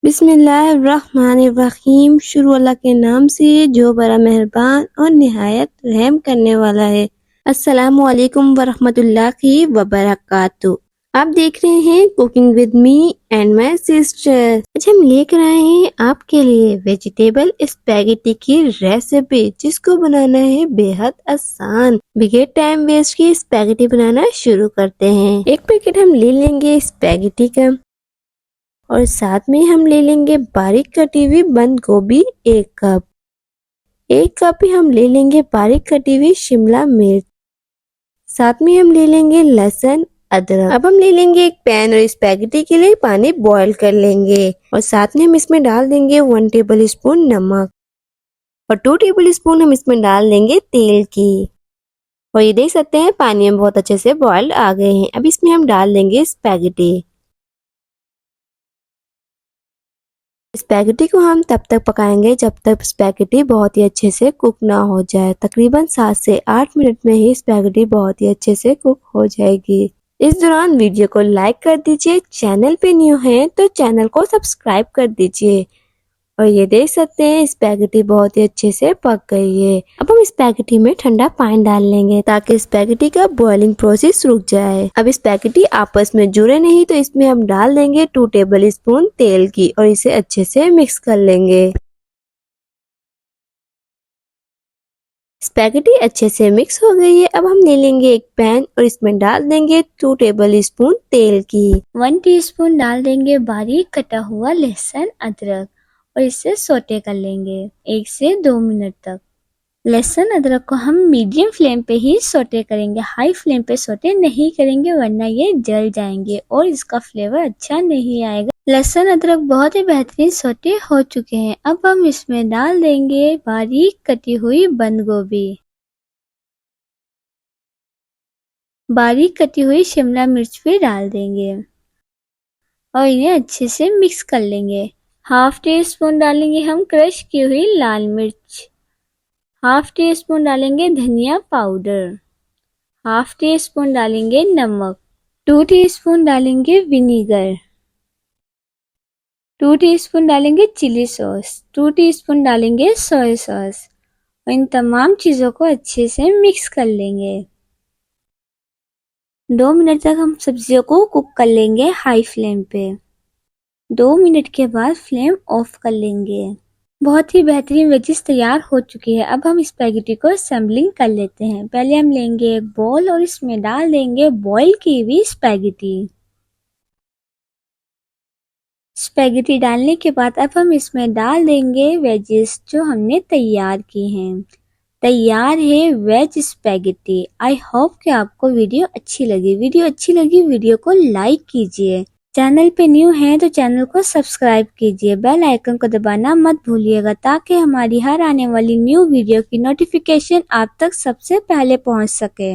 बिस्मिल्लाहिर्रहमानिर्रहीम। शुरू अल्लाह के नाम से जो बड़ा मेहरबान और निहायत रहम करने वाला है। अस्सलामु अलैकुम वरहमतुल्लाहि वबरकातुहू। आप देख रहे हैं cooking with me and my sister. आज हम लेकर आए हैं आपके लिए वेजिटेबल स्पैगेटी की रेसिपी, जिसको बनाना है बेहद आसान। बगैर टाइम वेस्ट के स्पैगेटी बनाना शुरू करते हैं। एक पैकेट हम ले लेंगे स्पैगेटी का और साथ में हम ले लेंगे बारीक कटी हुई बंद गोभी 1 कप। 1 कप ही हम ले लेंगे बारीक कटी हुई शिमला मिर्च। साथ में हम ले लेंगे लहसुन अदरक। अब हम ले लेंगे एक पैन और स्पैगेटी के लिए पानी बॉईल कर लेंगे और साथ में हम इसमें डाल देंगे 1 टेबल स्पून नमक और 2 टेबल स्पून हम इसमें डाल देंगे तेल की। और ये देख सकते हैं पानी में बहुत अच्छे से बॉइल्ड आ गए हैं। अब इसमें हम डाल देंगे स्पैगेटी। स्पैगेटी को हम तब तक पकाएंगे जब तक स्पैगेटी बहुत ही अच्छे से कुक ना हो जाए। तकरीबन 7 से 8 मिनट में ही स्पैगेटी बहुत ही अच्छे से कुक हो जाएगी। इस दौरान वीडियो को लाइक कर दीजिए। चैनल पे न्यू हैं तो चैनल को सब्सक्राइब कर दीजिए। और ये देख सकते हैं स्पैगेटी बहुत ही अच्छे से पक गई है। अब हम स्पैगेटी में ठंडा पानी डाल लेंगे ताकि स्पैगेटी का बॉइलिंग प्रोसेस रुक जाए। अब स्पैगेटी आपस में जुड़े नहीं तो इसमें हम डाल देंगे 2 टेबल स्पून तेल की और इसे अच्छे से मिक्स कर लेंगे। स्पैगेटी अच्छे से मिक्स हो गई है। अब हम ले लेंगे एक पैन और इसमें डाल देंगे 2 टेबल स्पून तेल की। 1 टीस्पून डाल देंगे बारीक कटा हुआ लहसुन अदरक और इसे सोटे कर लेंगे 1 से 2 मिनट तक। लहसुन अदरक को हम मीडियम फ्लेम पे ही सोटे करेंगे, हाई फ्लेम पे सोटे नहीं करेंगे वरना ये जल जाएंगे और इसका फ्लेवर अच्छा नहीं आएगा। लहसुन अदरक बहुत ही बेहतरीन सोटे हो चुके हैं। अब हम इसमें डाल देंगे बारीक कटी हुई बंद गोभी, बारीक कटी हुई शिमला मिर्च भी डाल देंगे और इन्हें अच्छे से मिक्स कर लेंगे। 1/2 टीस्पून डालेंगे हम क्रश की हुई लाल मिर्च, 1/2 टीस्पून डालेंगे धनिया पाउडर, 1/2 टीस्पून डालेंगे नमक, 2 टीस्पून डालेंगे विनीगर, 2 टीस्पून डालेंगे चिली सॉस, 2 टीस्पून डालेंगे सोया सॉस और इन तमाम चीज़ों को अच्छे से मिक्स कर लेंगे। 2 मिनट तक हम सब्जियों को कुक कर लेंगे हाई फ्लेम पे। 2 मिनट के बाद फ्लेम ऑफ कर लेंगे। बहुत ही बेहतरीन वेजिस तैयार हो चुकी है। अब हम स्पैगेटी को असेंबलिंग कर लेते हैं। पहले हम लेंगे एक बोल और इसमें डाल देंगे बॉईल की हुई स्पैगेटी। स्पैगेटी डालने के बाद अब हम इसमें डाल देंगे वेजिस जो हमने तैयार की हैं। तैयार है वेज स्पैगेटी। आई होप कि आपको वीडियो अच्छी लगी। वीडियो को लाइक कीजिए। चैनल पे न्यू हैं तो चैनल को सब्सक्राइब कीजिए। बेल आइकन को दबाना मत भूलिएगा ताकि हमारी हर आने वाली न्यू वीडियो की नोटिफिकेशन आप तक सबसे पहले पहुंच सके।